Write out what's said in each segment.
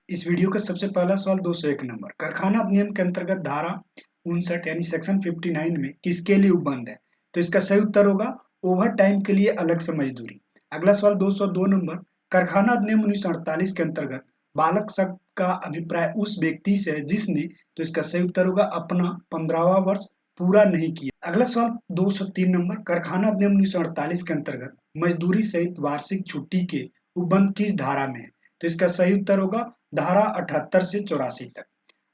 इस वीडियो का सबसे पहला सवाल 201 नंबर कारखाना अधिनियम के अंतर्गत धारा 59 यानी सेक्शन 59 में किसके लिए उपबंध है? तो इसका सही उत्तर होगा ओवर टाइम के लिए अलग से मजदूरी। अगला सवाल 202 नंबर कारखाना अधिनियम 1948 के अंतर्गत बालक शब्द का अभिप्राय उस व्यक्ति से है जिसने, तो इसका सही उत्तर होगा अपना 15वां वर्ष पूरा नहीं किया। अगला सवाल 203 नंबर कारखाना अधिनियम 1948 के अंतर्गत मजदूरी सहित वार्षिक छुट्टी के उपबंध किस धारा में है? तो इसका सही उत्तर होगा धारा 78 से 84 तक।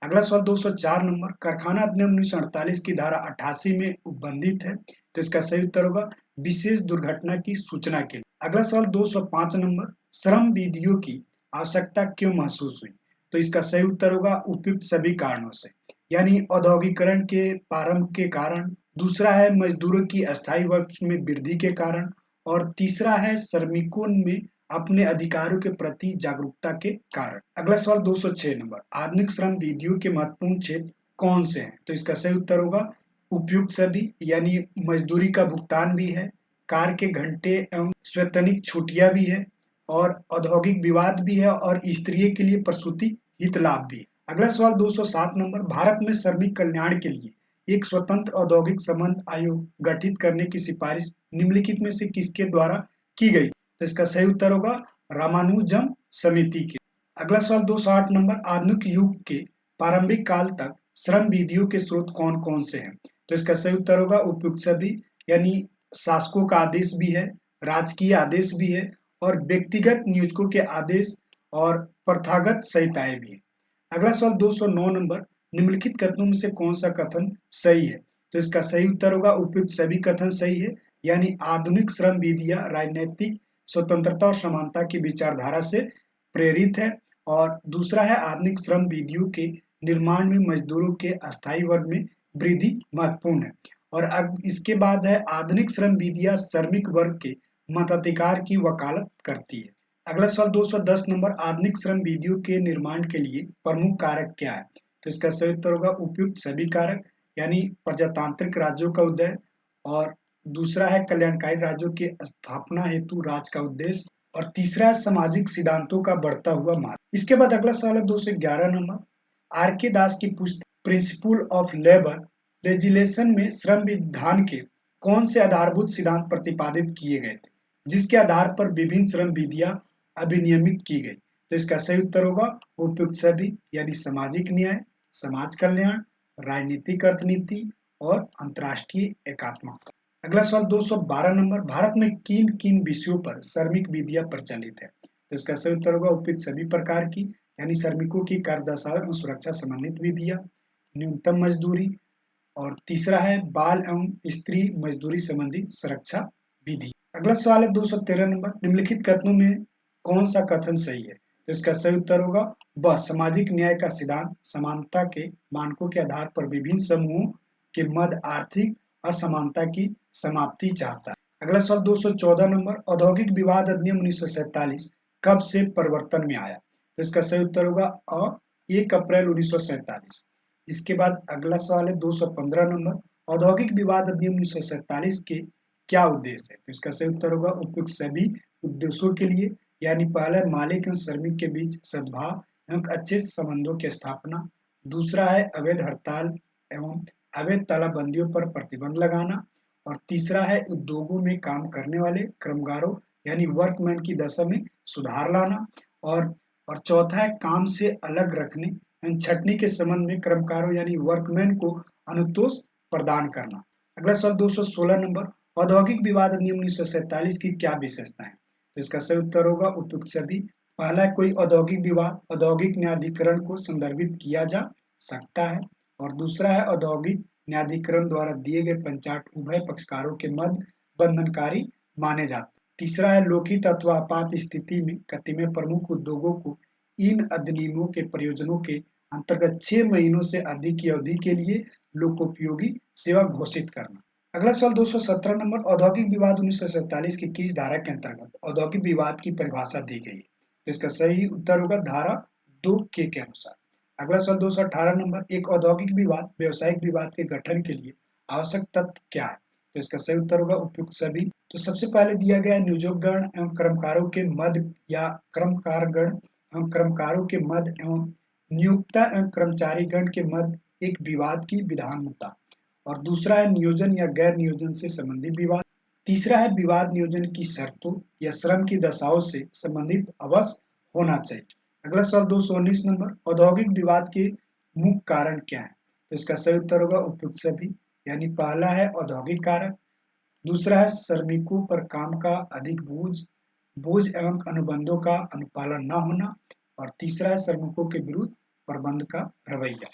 अगला सवाल 204 नंबर कारखाना अधिनियम 1948 की धारा 88 में उपबंधित है, तो इसका सही उत्तर होगा विशेष दुर्घटना की सूचना के लिए। अगला सवाल 205 नंबर श्रम विधियों की आवश्यकता क्यों महसूस हुई? तो इसका सही उत्तर होगा उपयुक्त सभी कारणों से, यानी औद्योगिकरण के प्रारंभ के कारण, दूसरा है मजदूरों की अस्थायी वर्क में वृद्धि के कारण, और तीसरा है श्रमिकों में अपने अधिकारों के प्रति जागरूकता के कारण। अगला सवाल 206 नंबर आधुनिक श्रम विधियों के महत्वपूर्ण क्षेत्र कौन से हैं? तो इसका सही उत्तर होगा उपयुक्त सभी, यानी मजदूरी का भुगतान भी है, कार्य के घंटे एवं स्वैतनिक छुट्टियां भी है, और औद्योगिक विवाद भी है, और स्त्रियों के लिए प्रसूति हित लाभ भी है। अगला सवाल 207 नंबर भारत में श्रमिक कल्याण के लिए एक स्वतंत्र औद्योगिक संबंध आयोग गठित करने की सिफारिश निम्नलिखित में से किसके द्वारा की गई? तो इसका सही उत्तर होगा रामानुजम समिति के। अगला सवाल 208 नंबर आधुनिक युग के प्रारंभिक काल तक श्रम विधियों के स्रोत कौन कौन से हैं? तो इसका सही उत्तर होगा उपयुक्त सभी, यानी शासकों का आदेश भी है, राजकीय आदेश भी है, और व्यक्तिगत नियोजकों के आदेश और प्रथागत संहिताएं भी है। अगला सवाल 209 नंबर निम्नलिखित कथनों में से कौन सा कथन सही है? तो इसका सही उत्तर होगा उपयुक्त सभी कथन सही है, यानी आधुनिक श्रम विधियां राजनैतिक स्वतंत्रता और समानता की विचारधारा से प्रेरित है, और दूसरा है आधुनिक श्रम विधियों के निर्माण में मजदूरों के अस्थायी वर्ग में वृद्धि महत्वपूर्ण है, और अब इसके बाद है आधुनिक श्रम विधियां श्रमिक वर्ग के मताधिकार की वकालत करती है। अगला सवाल 210 नंबर आधुनिक श्रम विधियों के निर्माण के लिए प्रमुख कारक क्या है? तो इसका सही उत्तर होगा उपयुक्त सभी कारक, यानी प्रजातांत्रिक राज्यों का उदय, और दूसरा है कल्याणकारी राज्यों की स्थापना हेतु राज्य का उद्देश्य, और तीसरा है सामाजिक सिद्धांतों का बढ़ता हुआ मार्ग। इसके बाद अगला सवाल है 211 नंबर आर के दास की पुस्तक प्रिंसिपल ऑफ लेबर लेजिस्लेशन में श्रम विधान के कौन से आधारभूत सिद्धांत प्रतिपादित किए गए थे जिसके आधार पर विभिन्न श्रम विधियां अभिनियमित की गई? तो इसका सही उत्तर होगा उपयुक्त सभी, यानी सामाजिक न्याय, समाज कल्याण, राजनीतिक अर्थनीति, और अंतर्राष्ट्रीय एकात्मकता। अगला सवाल 212 नंबर भारत में किन किन विषयों पर श्रमिक विधियां प्रचलित है? तो इसका सही उत्तर होगा उपयुक्त सभी प्रकार की, यानी श्रमिकों की कार्यदशा एवं सुरक्षा संबंधित विधियां, न्यूनतम मजदूरी, और तीसरा है बाल एवं स्त्री मजदूरी संबंधी सुरक्षा विधि। अगला सवाल है 213 नंबर निम्नलिखित कथनों में कौन सा कथन सही है? तो इसका सही उत्तर होगा वह सामाजिक न्याय का सिद्धांत समानता के मानकों के आधार पर विभिन्न समूहों के मध्य आर्थिक असमानता की समाप्ति चाहता है। अगला सवाल 214 नंबर औद्योगिक विवाद अधिनियम 1947 कब से परिवर्तन में आया? तो इसका सही उत्तर होगा 1 अप्रैल 1947। इसके बाद अगला सवाल है 215 नंबर औद्योगिक विवाद अधिनियम 1947 के क्या उद्देश्य है? तो इसका सही उत्तर होगा उपयुक्त सभी उद्देश्यों के लिए, यानी पहला मालिक एवं श्रमिक के बीच सद्भाव एवं अच्छे संबंधों की स्थापना, दूसरा है अवैध हड़ताल एवं अवैध तालाबंदियों पर प्रतिबंध लगाना, और तीसरा है उद्योगों में काम करने वाले कामगारों यानी वर्कमैन की दशा में सुधार लाना, और चौथा है काम से अलग रखने एवं छटनी के संबंध में कर्मकारों यानी वर्कमैन को अनुतोष प्रदान करना। अगला सवाल 216 नंबर औद्योगिक विवाद अधिनियम 1947 की क्या विशेषता है? तो इसका सही उत्तर होगा उपयुक्त सभी। पहला कोई औद्योगिक विवाद औद्योगिक न्यायाधिकरण को संदर्भित किया जा सकता है, और दूसरा है औद्योगिक न्यायाधिकरण द्वारा दिए गए पंचाट उभय पक्षकारों के मध्य बंधनकारी माने जाते। तीसरा है लोकहित अथवा आपात स्थिति में कतिपय प्रमुख उद्योगों को इन अधिनियमों के प्रयोजनों के अंतर्गत 6 महीनों से अधिक की अवधि के लिए लोकोपयोगी सेवा घोषित करना। अगला सवाल 217 नंबर औद्योगिक विवाद 1947 की किस धारा के अंतर्गत औद्योगिक विवाद की परिभाषा दी गई है? तो इसका सही उत्तर होगा धारा 2 के अनुसार। अगला सवाल 218 नंबर एक औद्योगिक विवाद व्यावसायिक विवाद के गठन के लिए आवश्यक तत्व क्या है? तो इसका सही उत्तर होगा उपयुक्त सभी। तो सबसे पहले दिया गया नियोजकगण एवं कर्मकारों के मध्य या कर्मकारगण एवं कर्मकारों के मध्य एवं नियोक्ता एवं कर्मचारीगण के मध्य एक विवाद की विधान होता। और दूसरा है नियोजन या गैर नियोजन से संबंधित विवाद। तीसरा है विवाद नियोजन की शर्तों या श्रम की दशाओं से संबंधित अवश्य होना चाहिए। अगला सवाल 219 नंबर, औद्योगिक विवाद के मुख्य कारण क्या है? तो इसका सही उत्तर होगा उपयुक्त सभी, यानी पहला है औद्योगिक कारक, दूसरा है श्रमिकों पर काम का अधिक बोझ बोझ एवं अनुबंधों का अनुपालन न होना, और तीसरा है श्रमिकों के विरुद्ध प्रबंध का रवैया।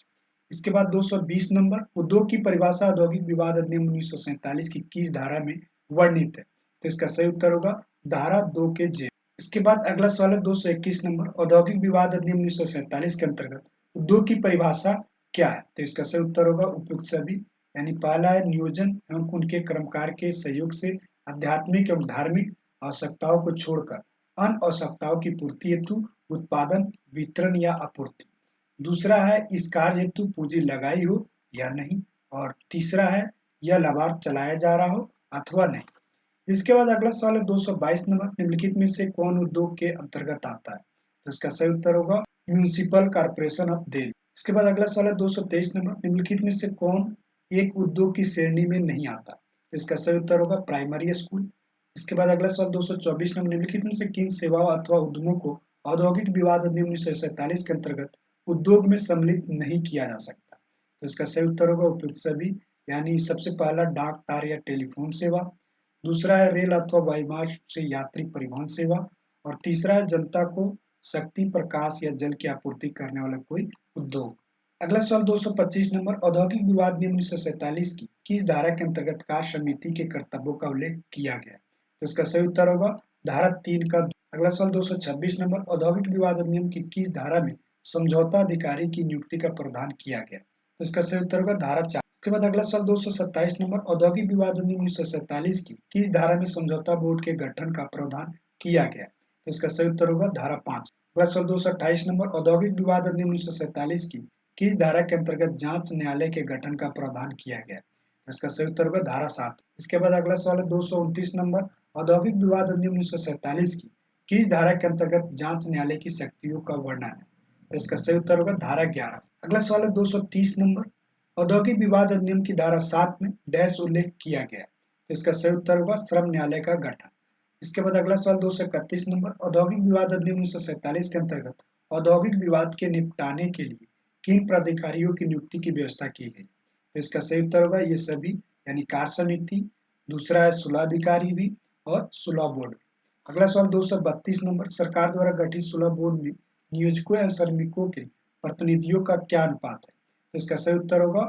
इसके बाद 220 नंबर, उद्योग की परिभाषा औद्योगिक विवाद अधिनियम 1947 की किस धारा में वर्णित है? तो इसका सही उत्तर होगा धारा 2 के जे। इसके बाद अगला सवाल है 221 नंबर, औद्योगिक विवाद अधिनियम 1947 के अंतर्गत उद्योग की परिभाषा क्या है? तो इसका सही उत्तर होगा उपयुक्त सभी, यानी पहला है नियोजन एवं उनके कर्मकार के सहयोग से आध्यात्मिक एवं धार्मिक आवश्यकताओं को छोड़कर अन्य आवश्यकताओं की पूर्ति हेतु उत्पादन, वितरण या आपूर्ति। दूसरा है इस कार्य हेतु पूंजी लगाई हो या नहीं, और तीसरा है यह लाभार्थ चलाया जा रहा हो अथवा नहीं। इसके बाद अगला सवाल है 222 नंबर, निम्नलिखित में से कौन उद्योग के अंतर्गत आता है? तो इसका सही उत्तर होगा म्यूनिसिपल कॉर्पोरेशन ऑफ दिल्ली। इसके बाद अगला सवाल है 223 नंबर, निम्नलिखित में से कौन एक उद्योग की श्रेणी में नहीं आता? तो इसका सही उत्तर होगा प्राइमरी स्कूल। इसके बाद अगला सवाल 224 नंबर, निम्नलिखित में से किन सेवाओं अथवा उद्यमों को औद्योगिक विवाद अधिनियम 1947 के अंतर्गत उद्योग में सम्मिलित नहीं किया जा सकता? तो इसका सही उत्तर होगा उपयुक्त सभी, यानी सबसे पहला डाक तार या टेलीफोन सेवा, दूसरा है रेल अथवा वायुमार्ग से यात्री परिवहन सेवा, और तीसरा है जनता को शक्ति, प्रकाश या जल की आपूर्ति करने वाला कोई उद्योग। अगला सवाल 225 नंबर, औद्योगिक विवाद नियम 1947 की किस धारा के अंतर्गत कार्य समिति के कर्तव्यों का उल्लेख किया गया? तो इसका सही उत्तर होगा धारा 3 का। अगला सवाल 226 नंबर, औद्योगिक विवाद अधिनियम की किस धारा में समझौता अधिकारी की नियुक्ति का प्रावधान किया गया? तो इसका सही उत्तर होगा धारा 4। उसके बाद अगला सवाल 227 नंबर, औद्योगिक विवाद अधिनियम 1947 की किस धारा में समझौता बोर्ड के गठन का प्रावधान किया गया? तो इसका सही उत्तर होगा धारा 5। अगला सवाल 228 नंबर, औद्योगिक विवाद अधिनियम 1947 की किस धारा के अंतर्गत जांच न्यायालय के गठन का प्रावधान किया गया? तो इसका सही उत्तर होगा धारा 7। इसके बाद अगला सवाल है 229 नंबर, औद्योगिक विवाद अधिनियम 1947 की किस धारा के अंतर्गत जांच न्यायालय की शक्तियों का वर्णन है? तो इसका सही उत्तर होगा धारा 11। अगला सवाल है 230 नंबर, औद्योगिक विवाद अधिनियम की धारा 7 में डैश उल्लेख किया गया? तो इसका सही उत्तर होगा श्रम न्यायालय का गठन। इसके बाद अगला सवाल 231 नंबर, औद्योगिक विवाद अधिनियम 1947 के अंतर्गत औद्योगिक विवाद के निपटाने के लिए किन प्राधिकारियों की नियुक्ति की व्यवस्था की गई? तो इसका सही उत्तर होगा ये सभी, यानी कार्य समिति, दूसरा है सुलह भी, और सुलह बोर्ड। अगला सवाल 232 नंबर, सरकार द्वारा गठित सुलह बोर्ड में नियोजकों एवं श्रमिकों के प्रतिनिधियों का क्या अनुपात है? तो इसका सही उत्तर होगा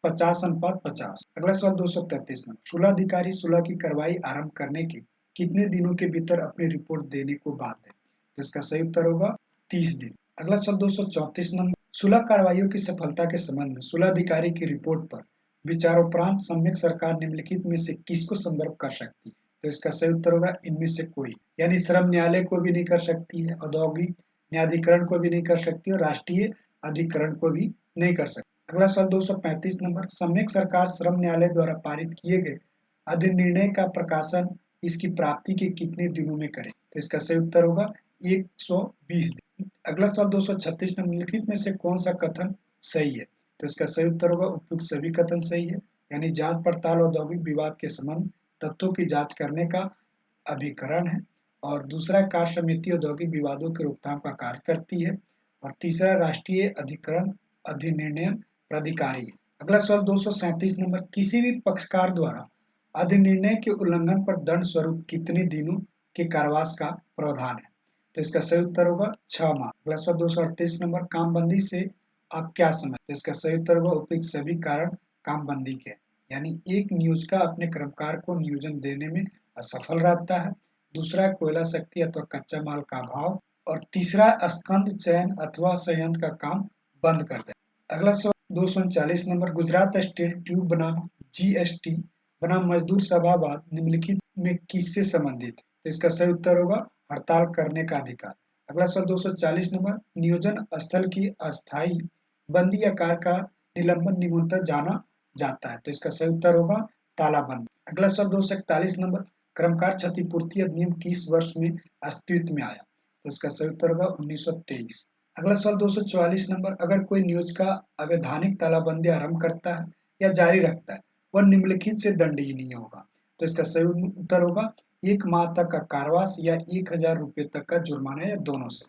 50:50। अगला सवाल 233 नंबर, सुलह अधिकारी सुलह की कार्रवाई आरंभ करने के कितने दिनों के भीतर अपनी रिपोर्ट देने को बाध्य है? तो इसका सही उत्तर होगा 30 दिन। अगला सवाल 234 नंबर, सुलह कार्रवाइयों की सफलता के संबंध में सुलह अधिकारी की रिपोर्ट पर विचारोपरांत सम्यक सरकार निम्नलिखित में से किसको संदर्भ कर सकती है? तो इसका सही उत्तर होगा इनमें से कोई, यानी श्रम न्यायालय को भी नहीं कर सकती है, औद्योगिक न्यायाधिकरण को भी नहीं कर सकती और राष्ट्रीय अधिकरण को भी नहीं कर सकती। अगला सवाल 235 नंबर, सम्यक सरकार श्रम न्यायालय द्वारा पारित किए गए अधिनिर्णय का प्रकाशन इसकी प्राप्ति के कितने दिनों में करें? तो इसका सही उत्तर होगा 120 दिन। अगला सवाल 236 नंबर, निम्नलिखित में से कौन सा कथन सही है? तो इसका सही उत्तर होगा उपयुक्त सभी कथन सही है, यानी जांच पड़ताल औद्योगिक विवाद के संबंध तथ्यों की जांच करने का अभिकरण है, और दूसरा कार्य समिति औद्योगिक विवादों की रोकथाम का कार्य करती है, और तीसरा राष्ट्रीय अधिकरण अधिनिर्णय प्राधिकारी है। अगला सवाल 237 नंबर, किसी भी पक्षकार द्वारा अधिनिर्णय के उल्लंघन पर दंड स्वरूप कितने दिनों के कारावास का प्रावधान है? तो इसका सही उत्तर होगा 6 माह। अगला सवाल 238 नंबर, कामबंदी से आप क्या समझते? तो इसका सही उत्तर होगा उपयुक्त सभी कारण कामबंदी के, यानी एक नियोजका अपने कर्मकार को नियोजन देने में असफल रहता है, दूसरा कोयला शक्ति अथवा कच्चा माल का अभाव, और तीसरा स्कंद चयन अथवा संयंत्र का काम बंद कर दे। अगला सवाल 239 नंबर, गुजरात स्टेट ट्यूब बनाम जीएसटी बनाम मजदूर सभावाद निम्नलिखित में किससे संबंधित है? तो इसका सही उत्तर होगा हड़ताल करने का अधिकार। अगला सवाल 240 नंबर, नियोजन स्थल की अस्थायी बंदी या कार्य का निलंबन निमंत्रण जाना जाता है? तो इसका सही उत्तर होगा तालाबंदी। अगला सवाल 241 नंबर, कर्मकार क्षतिपूर्ति अधिनियम किस वर्ष में अस्तित्व में आया? तो इसका सही उत्तर होगा 1923। अगला सवाल 244 नंबर, अगर कोई न्यूज का अवैधानिक तालाबंदी आरंभ करता है या जारी रखता है, वह निम्नलिखित से दंडनीय होगा। तो इसका सही उत्तर होगा 1 माह तक का कारावास या 1000 रुपये तक का जुर्माना या दोनों से।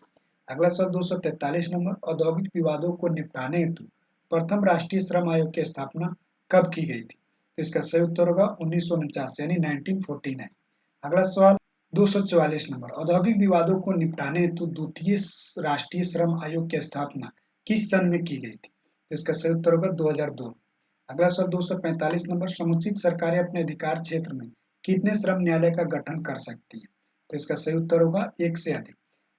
अगला सवाल 243 नंबर, औद्योगिक विवादों को निपटाने हेतु प्रथम राष्ट्रीय श्रम आयोग की स्थापना कब की गई थी? तो इसका सही उत्तर होगा 1949 यानी 1949। अगला सवाल 244 नंबर, औद्योगिक विवादों को निपटाने हेतु द्वितीय राष्ट्रीय श्रम आयोग की स्थापना किस सन में की गई थी? तो इसका सही उत्तर होगा 2002। अगला सवाल 245 नंबर, समुचित सरकारें अपने अधिकार क्षेत्र में कितने श्रम न्यायालय का गठन कर सकती है? तो इसका सही उत्तर होगा 1 से अधिक।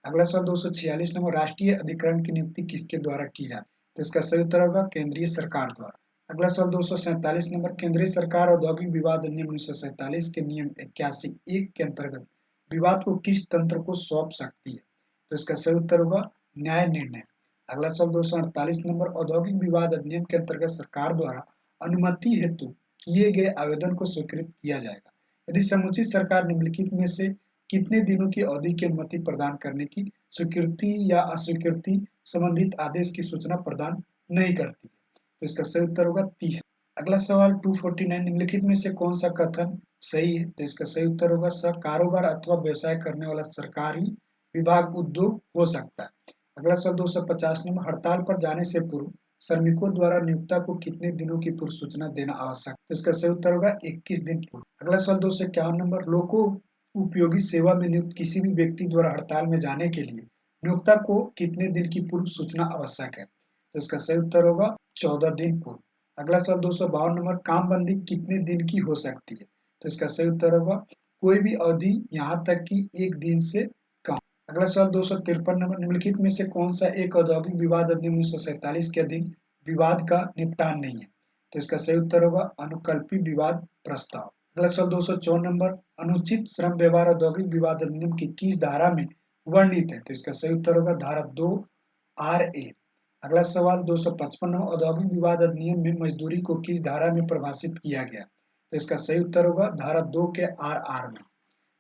अगला सवाल 246 नंबर, राष्ट्रीय अधिकरण की नियुक्ति किसके द्वारा की जाती है? तो इसका सही उत्तर होगा केंद्रीय सरकार द्वारा। अगला सवाल 247 नंबर, केंद्रीय सरकार औद्योगिक विवाद अधिनियम 1947 के नियम 81(1) के अंतर्गत विवाद को किस तंत्र को सौंप सकती है? तो इसका सही उत्तर होगा न्याय निर्णय। अगला सवाल 248 नंबर, औद्योगिक विवाद अधिनियम के अंतर्गत सरकार द्वारा अनुमति हेतु किए गए आवेदन को स्वीकृत किया जाएगा यदि समुचित सरकार निम्नलिखित में से कितने दिनों की अवधि की अनुमति प्रदान करने की स्वीकृति या अस्वीकृति संबंधित आदेश की सूचना प्रदान नहीं करती है? तो इसका सही उत्तर होगा 30। अगला सवाल 249, निम्नलिखित में से कौन सा कथन सही है? तो इसका सही उत्तर होगा कारोबार अथवा व्यवसाय करने वाला सरकारी विभाग उद्योग हो सकता है। अगला सवाल 250 नंबर, हड़ताल पर जाने से पूर्व श्रमिकों द्वारा नियोक्ता को कितने दिनों की पूर्व सूचना देना आवश्यक? तो इसका सही उत्तर होगा 21 दिन पूर्व। अगला सवाल 251 नंबर, लोको उपयोगी सेवा में नियुक्त किसी भी व्यक्ति द्वारा हड़ताल में जाने के लिए नियोक्ता को कितने दिन की पूर्व सूचना आवश्यक है? तो इसका सही उत्तर होगा 14 दिन पूर्व। अगला सवाल 252 नंबर, कामबंदी कितने दिन की हो सकती है? तो इसका सही उत्तर होगा कोई भी अवधि यहाँ तक कि 1 दिन से कम। अगला सवाल 253 नंबर, निम्नलिखित में से कौन सा एक औद्योगिक विवाद अधिनियम 1947 के अधीन विवाद का निपटान नहीं है? तो इसका सही उत्तर होगा अनुकल्पी विवाद प्रस्ताव। अगला सवाल 254 नंबर, अनुचित श्रम व्यवहार औद्योगिक विवाद अधिनियम की किस धारा में वर्णित है? तो इसका सही उत्तर होगा धारा 2(RA)। अगला सवाल 255 औद्योगिक विवाद अधिनियम में मजदूरी को किस धारा में परिभाषित किया गया? तो इसका सही उत्तर होगा धारा 2 के RR में।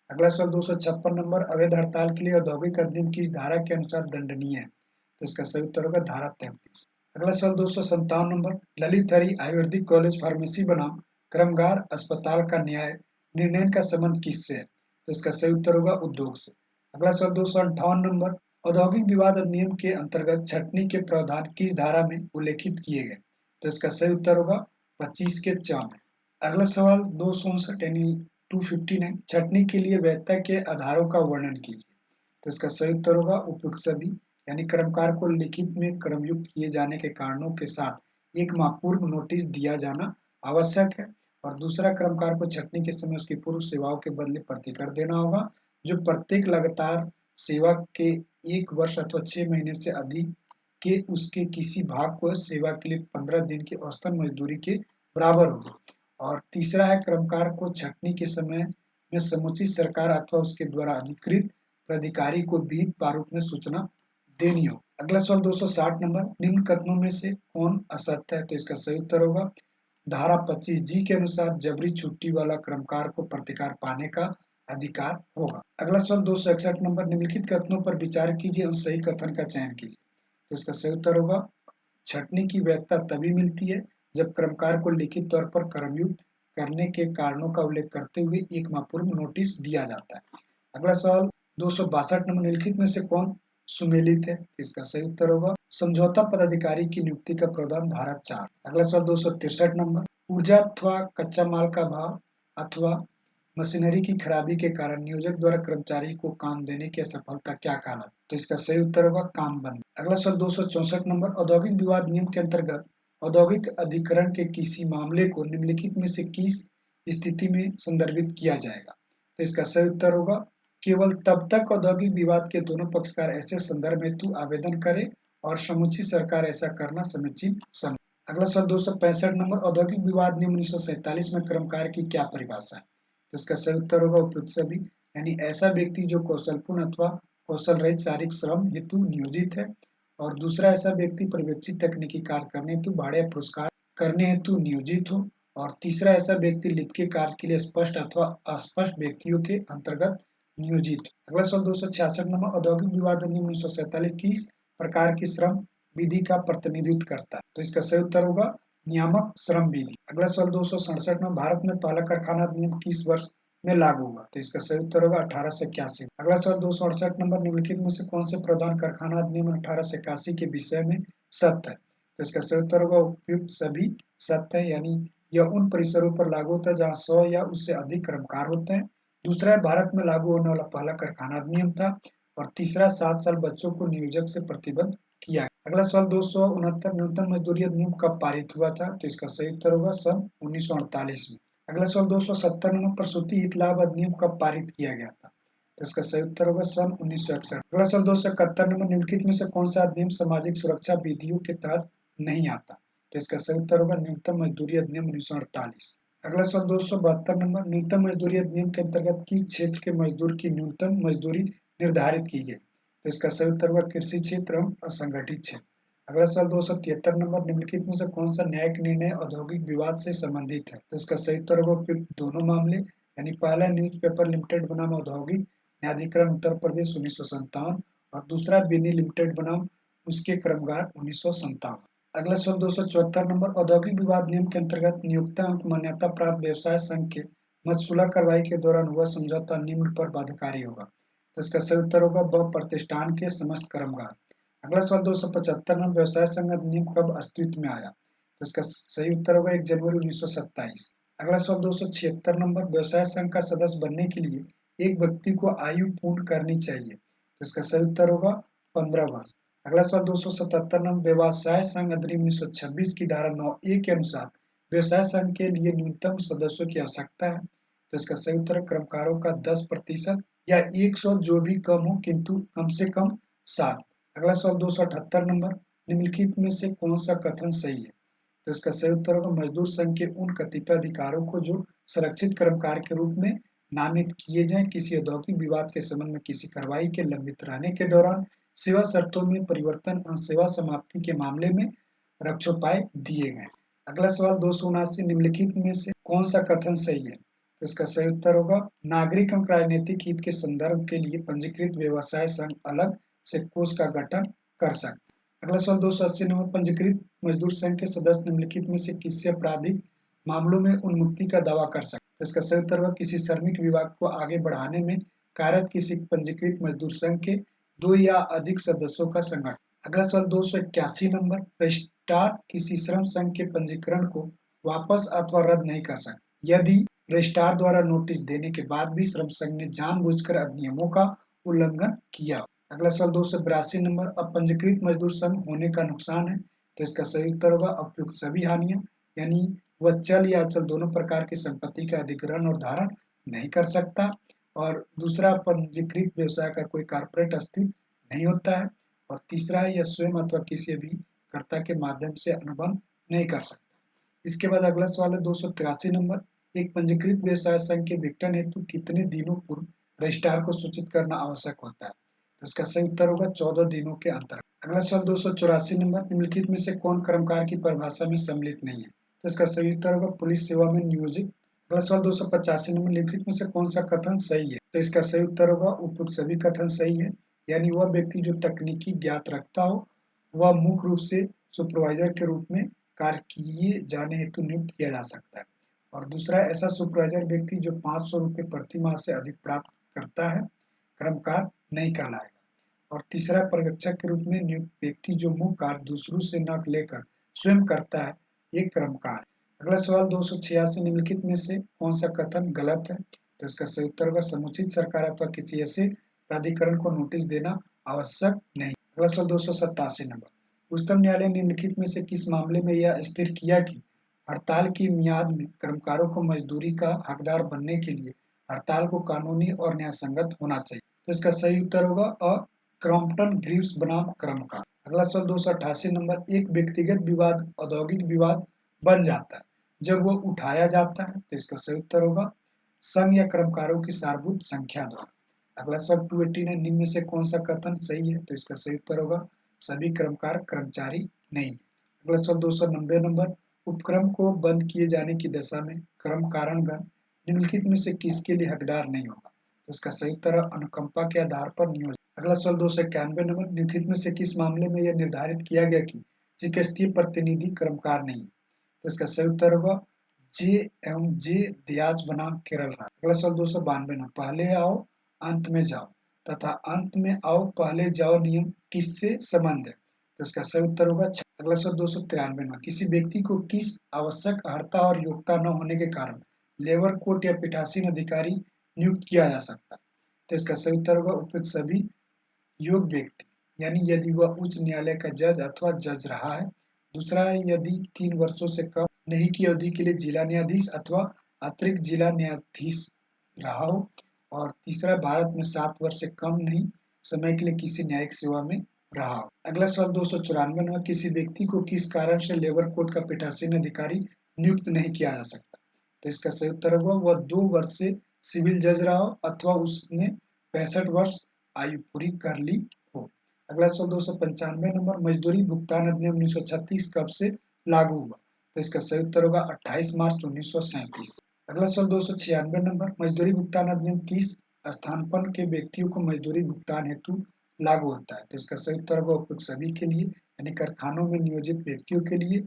अगला सवाल 256 नंबर, अवैध हड़ताल के लिए औद्योगिक अधिनियम किस धारा के अनुसार दंडनीय है? तो इसका सही उत्तर होगा धारा 33। अगला सवाल 257 number, Lalit Hari Ayurvedic college pharmacy बनाम क्रमगार अस्पताल का न्याय निर्णय का संबंध किससे है? तो इसका सही उत्तर होगा उद्योग से। अगला सवाल 258 नंबर, औद्योगिक विवाद अधिनियम के अंतर्गत छटनी के प्रावधान किस धारा में उल्लेखित किए गए? तो इसका सही उत्तर होगा 25 के 4 में। अगला सवाल 259 यानी 259, छटनी के लिए वैधता के आधारों का वर्णन कीजिए। तो इसका सही उत्तर होगा उपयुक्त सभी, यानी कर्मकार को लिखित में क्रमयुक्त किए जाने के कारणों के साथ 1 माह पूर्व नोटिस दिया जाना आवश्यक है और दूसरा, कर्मकार को छटनी के समय उसकी पूर्व सेवाओं के बदले प्रतिकर देना होगा जो प्रत्येक लगातार सेवा के 1 वर्ष अथवा 6 महीने से अधिक के उसके किसी भाग को सेवा के लिए 15 दिन की औसतन मजदूरी के बराबर होगी। और तीसरा है, कर्मकार को छटनी के समय में समुचित सरकार अथवा उसके द्वारा अधिकृत प्राधिकारी को विहित प्रारूप में सूचना देनी हो। अगला सवाल 260 नंबर, निम्न कथनों में से कौन असत्य है? तो इसका सही उत्तर होगा धारा 25G के अनुसार जबरी छुट्टी वाला कर्मकार को प्रतिकार पाने का अधिकार होगा। अगला सवाल 261 नंबर, निम्नलिखित कथनों पर विचार कीजिए और सही कथन का चयन कीजिए। तो इसका सही उत्तर होगा छटनी की वैधता तभी मिलती है जब कर्मकार को लिखित तौर पर कर्मयुक्त करने के कारणों का उल्लेख करते हुए 1 माह पूर्व नोटिस दिया जाता है। अगला सवाल 262 नंबर, निम्नलिखित में से कौन सुमेलित है? इसका सही उत्तर होगा समझौता पदाधिकारी की नियुक्ति का प्रावधान धारा 4। अगला सवाल 263 नंबर, ऊर्जा अथवा कच्चा माल का भाव अथवा मशीनरी की खराबी के कारण नियोजक द्वारा कर्मचारी को काम देने की असफलता क्या कहलाती? तो इसका सही उत्तर होगा काम बंद। अगला सवाल 264 नंबर, औद्योगिक विवाद नियम के अंतर्गत औद्योगिक अधिकरण के किसी मामले को निम्नलिखित में से किस स्थिति में संदर्भित किया जाएगा? तो इसका सही उत्तर होगा केवल तब तक औद्योगिक विवाद के दोनों पक्षकार ऐसे संदर्भ हेतु आवेदन करें और समुचित सरकार ऐसा करना सुनिश्चित समझे। अगला सवाल 265 नंबर, औद्योगिक विवाद नियम 1947 में कर्मकार की क्या परिभाषा है? तो इसका सही उत्तर होगा उपयुक्त सभी, यानी ऐसा व्यक्ति जो कौशलपूर्ण अथवा कौशल रहित शारीरिक श्रम हेतु नियोजित है और दूसरा ऐसा व्यक्ति पर्यवेक्षित तकनीकी कार्य करने हेतु भाड़े या पुरस्कार करने हेतु नियोजित हो और तीसरा ऐसा व्यक्ति लिपिक के कार्य के लिए स्पष्ट अथवा अस्पष्ट व्यक्तियों के अंतर्गत नियोजित। अगला सवाल 266 नंबर, औद्योगिक विवाद अधिनियम 1947 किस प्रकार की श्रम विधि का प्रतिनिधित्व करता है? तो इसका सही उत्तर होगा नियामक श्रम विधि। अगला सवाल 267 में, भारत में पहला कारखाना अधिनियम किस वर्ष में लागू हुआ? तो इसका सही उत्तर होगा 1881। अगला सवाल 268 नंबर, निम्नलिखित में से कौन से प्रावधान कारखाना अधिनियम 1881 के विषय में सत्य है? तो इसका सही उत्तर होगा उपयुक्त सभी सत्य है, यानी यह उन परिसरों पर लागू होता है जहाँ 100 या उससे अधिक कर्मकार होते हैं। दूसरा है भारत में लागू होने वाला पहला कारखाना अधिनियम था। और तीसरा 7 साल बच्चों को नियोजक से प्रतिबंध किया। अगला सवाल 269, न्यूनतम मजदूरी अधिनियम कब पारित हुआ था? तो इसका सही उत्तर होगा सन 1948 में। अगला सवाल 270 नंबर, प्रसूति हित लाभ अधिनियम कब पारित किया गया था? तो इसका सही उत्तर होगा सन 1961। अगला सवाल 271 नंबर, निम्नलिखित में से कौन सा अधिनियम सामाजिक सुरक्षा विधियों के तहत नहीं आता? तो इसका सही उत्तर होगा न्यूनतम मजदूरी अधिनियम 1948। अगला सवाल 272 नंबर, न्यूनतम मजदूरी अधिनियम के अंतर्गत किस क्षेत्र के मजदूर की न्यूनतम मजदूरी निर्धारित की गई? तो इसका सही उत्तर होगा कृषि क्षेत्र एवं असंगठित क्षेत्र। अगला सवाल 273 नंबर, निम्नलिखित में से कौन सा न्यायिक निर्णय औद्योगिक विवाद से संबंधित है? तो इसका सही उत्तर होगा उपयुक्त दोनों मामले, यानी पहला न्यूज़पेपर लिमिटेड बनाम औद्योगिक न्यायाधिकरण उत्तर प्रदेश 1957 और दूसरा बिनी लिमिटेड बनाम उसके कर्मगार 1957। अगला सवाल 274 नंबर, औद्योगिक विवाद नियम के अंतर्गत नियोक्ता एवं मान्यता प्राप्त व्यवसाय संघ के मध्यस्थता कार्रवाई के दौरान हुआ समझौता निम्न पर बाध्यकारी होगा? तो इसका सही उत्तर होगा ब प्रतिष्ठान के समस्त कर्मगार। अगला सवाल 275 नंबर, व्यवसाय संघ अधिनियम कब अस्तित्व में आया? तो इसका सही उत्तर होगा 1 जनवरी 1927। अगला सवाल 276 नंबर, व्यवसाय संघ का सदस्य बनने के लिए एक व्यक्ति को आयु पूर्ण करनी चाहिए? तो इसका सही उत्तर होगा 15 वर्ष। अगला सवाल 277 नंबर, व्यवसाय संघ अधिनियम 1926 की धारा 9A के अनुसार व्यवसाय संघ के लिए न्यूनतम सदस्यों की आवश्यकता है? तो इसका सही उत्तर है कर्मकारों का 10% या 100 जो भी कम हो, किंतु कम से कम 7। अगला सवाल 278 नंबर, निम्नलिखित में से कौन सा कथन सही है? तो इसका सही उत्तर होगा मजदूर संघ के उन कतिपय अधिकारों को जो संरक्षित कर्मकार के रूप में नामित किए जाएं किसी औद्योगिक विवाद के संबंध में किसी कार्रवाई के लंबित रहने के दौरान, सेवा शर्तों में परिवर्तन और सेवा समाप्ति के मामले में रक्षोपाय दिए गए। अगला सवाल 279, निम्नलिखित में से कौन सा कथन सही है? तो इसका सही उत्तर होगा नागरिक एवं राजनीतिक हित के संदर्भ के लिए पंजीकृत व्यवसाय संघ अलग से कोष का गठन कर सकते। अगला सवाल 280 नंबर, पंजीकृत मजदूर संघ के सदस्य निम्नलिखित में से किससे आपराधिक मामलों में उन्मुक्ति का दावा कर सकते? तो इसका सही उत्तर होगा किसी श्रमिक विभाग को आगे बढ़ाने में कार्यरत किसी पंजीकृत मजदूर संघ के 2 या अधिक सदस्यों का संगठन। अगला सवाल 281 नंबर, रजिस्ट्रार किसी श्रम संघ के पंजीकरण को वापस अथवा रद्द नहीं कर सकते यदि रजिस्ट्रार द्वारा नोटिस देने के बाद भी श्रम संघ ने जानबूझकर अधिनियमों का उल्लंघन किया। अगला सवाल 282 नंबर, अपंजीकृत मजदूर संघ होने का नुकसान है? तो इसका सही उत्तर होगा उपयुक्त सभी हानियां, यानी वह चल या अचल दोनों प्रकार की संपत्ति का अधिग्रहण और धारण नहीं कर सकता। और दूसरा, पंजीकृत व्यवसाय का कोई कारपोरेट अस्तित्व नहीं होता है। और तीसरा है यह स्वयं अथवा किसी भी कर्ता के माध्यम से अनुबंध नहीं कर सकता। इसके बाद अगला सवाल है 283 नंबर, एक पंजीकृत व्यवसाय संघ के विघटन हेतु कितने दिनों पूर्व रजिस्ट्रार को सूचित करना आवश्यक होता है? तो इसका सही उत्तर होगा 14 दिनों के अंतर। अगला सवाल 284 नंबर, निम्नलिखित में से कौन कर्मकार की परिभाषा में सम्मिलित नहीं है? तो इसका सही उत्तर होगा पुलिस सेवा में नियोजित। अगला सवाल 285 नंबर, निम्नलिखित में से कौन सा कथन सही है? तो इसका सही उत्तर होगा उपयुक्त सभी कथन सही है, यानी वह व्यक्ति जो तकनीकी ज्ञात रखता हो वह मुख्य रूप से सुपरवाइजर के रूप में कार्य किए जाने हेतु नियुक्त किया जा सकता है। और दूसरा, ऐसा सुपरवाइजर व्यक्ति जो 500 रुपये प्रति माह से अधिक प्राप्त करता है कर्मकार नहीं कहलाएगा। और तीसरा, पर्यवेक्षक के रूप में नियुक्त व्यक्ति जो मुख्य कार्य दूसरों से न लेकर स्वयं करता है ये कर्मकार। अगला सवाल 286, निम्नलिखित में से कौन सा कथन गलत है? तो इसका सही उत्तर होगा समुचित सरकार अथवा किसी ऐसे प्राधिकरण को नोटिस देना आवश्यक नहीं। अगला सवाल 287 नंबर, उच्चतम न्यायालय ने निम्नलिखित में से किस मामले में यह स्थिर किया कि हड़ताल की मियाद में कर्मकारों को मजदूरी का हकदार बनने के लिए हड़ताल को कानूनी और न्यायसंगत होना चाहिए? तो इसका सही उत्तर होगा अ क्रॉम्पटन ग्रीव्स बनाम कर्मकार। अगला सवाल 288 नंबर, एक व्यक्तिगत विवाद औद्योगिक विवाद बन जाता है जब वो उठाया जाता है? तो इसका सही उत्तर होगा संघ या कर्मकारों की सारभूत संख्या द्वारा। अगला सवाल 289, निम्न में से कौन सा कथन सही है? तो इसका सही उत्तर होगा सभी कर्मकार कर्मचारी नहीं। अगला सवाल 290 नंबर, उपक्रम को बंद किए जाने की दशा में कर्म कारणगण निम्नलिखित में से किसके लिए हकदार नहीं होगा? इसका सही उत्तर है अनुकंपा के आधार पर नियोजन। अगला सवाल 291 नंबर, निम्नलिखित में से किस मामले में यह निर्धारित किया गया कि चिकित्सकीय प्रतिनिधि कर्मकार नहीं? तो इसका सही उत्तर होगा जे एवं जे दियाज बनाम केरल राज्य। अगला सवाल 292 नंबर, पहले आओ अंत में जाओ तथा अंत में आओ पहले जाओ नियम किससे संबंध है? तो इसका सही उत्तर होगा अगला सवाल 293 में, किसी व्यक्ति को किस आवश्यक अर्हता और योग्यता न होने के कारण लेबर कोर्ट या पीठासीन अधिकारी नियुक्त किया जा सकता है? तो इसका सही उत्तर होगा उपयुक्त सभी योग्य व्यक्ति, यानी यदि वह उच्च न्यायालय का जज अथवा जज रहा है। दूसरा है यदि 3 वर्षों से कम नहीं की अवधि के लिए जिला न्यायाधीश अथवा अतिरिक्त जिला न्यायाधीश रहा हो। और तीसरा भारत में 7 वर्ष से कम नहीं समय के लिए किसी न्यायिक सेवा में रहा हो। अगला सवाल 294 में, किसी व्यक्ति को किस कारण से लेबर कोर्ट का पीठासीन अधिकारी नियुक्त नहीं किया जा सकता? तो इसका सही उत्तर होगा वह 2 वर्ष से सिविल जज रहा हो अथवा उसने 65 वर्ष आयु पूरी कर ली हो। अगला सवाल 295 नंबर, मजदूरी भुगतान अधिनियम 1936 कब से लागू हुआ? तो इसका सही उत्तर होगा 28 मार्च 1937। अगला सवाल 296 नंबर, मजदूरी भुगतान अधिनियम किस स्थानापन्न के व्यक्तियों को मजदूरी भुगतान हेतु लागू होता है? तो इसका सही उत्तर होगा उपयुक्त सभी के लिए, यानी कारखानों में नियोजित व्यक्तियों के लिए,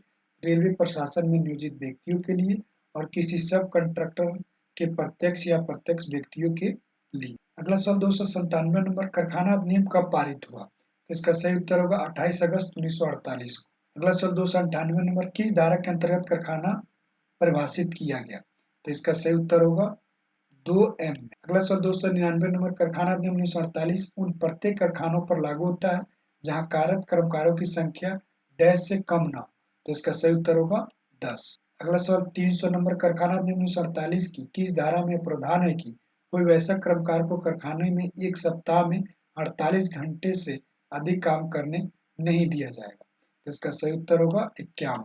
रेलवे प्रशासन में नियोजित व्यक्तियों के लिए और किसी सब कंट्रैक्टर के प्रत्यक्ष या अप्रत्यक्ष व्यक्तियों के लिए। अगला सवाल 297 नंबर, कारखाना अधिनियम कब पारित हुआ? तो इसका सही उत्तर होगा 28 अगस्त 1948 को। अगला सवाल 298 नंबर, किस धारा के अंतर्गत कारखाना परिभाषित किया गया? तो इसका सही उत्तर होगा 2M। अगला सवाल 299 नंबर, कारखाना अधिनियम 1948 उन प्रत्येक कारखानों पर लागू होता है जहां कार्यरत कर्मकारों की संख्या डैश से कम न हो। तो इसका सही उत्तर होगा 10। अगला सवाल 300 नंबर, कारखाना अधिनियम 1948 की किस धारा में प्रावधान है कि कोई वैसा कर्मकार को कारखाने में एक सप्ताह में 48 घंटे से अधिक काम करने नहीं दिया जाएगा? तो इसका सही उत्तर होगा 51।